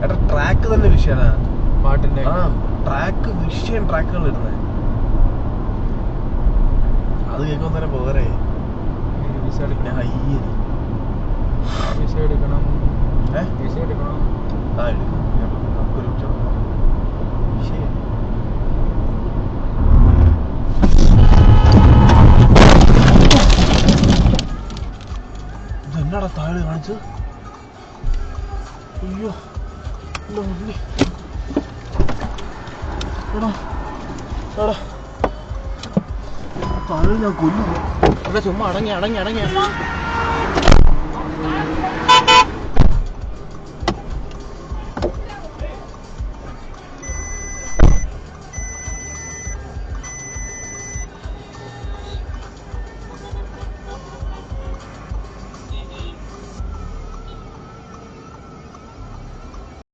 എടാ ട്രാക്ക് തന്നെ വിഷയമാണ് പാട്ടിന്റെ. ട്രാക്ക് വിഷയം ട്രാക്കുകൾ ഇടുന്നത് അത് കേൾക്കാൻ തന്നെ പോരെ. വിസ എടുക്കണം. ഹയ്യേ വിസ എടുക്കണം. വിസ എടുക്കണം. എടുക്കാം. നമുക്കൊരു വിഷയം ഇതെന്നാടാ താഴെ കാണിച്ചത്? അയ്യോ എടാ എടാ താഴെ ഞാൻ കൊല്ലുന്നു. ചുമ്മാ അടങ്ങി.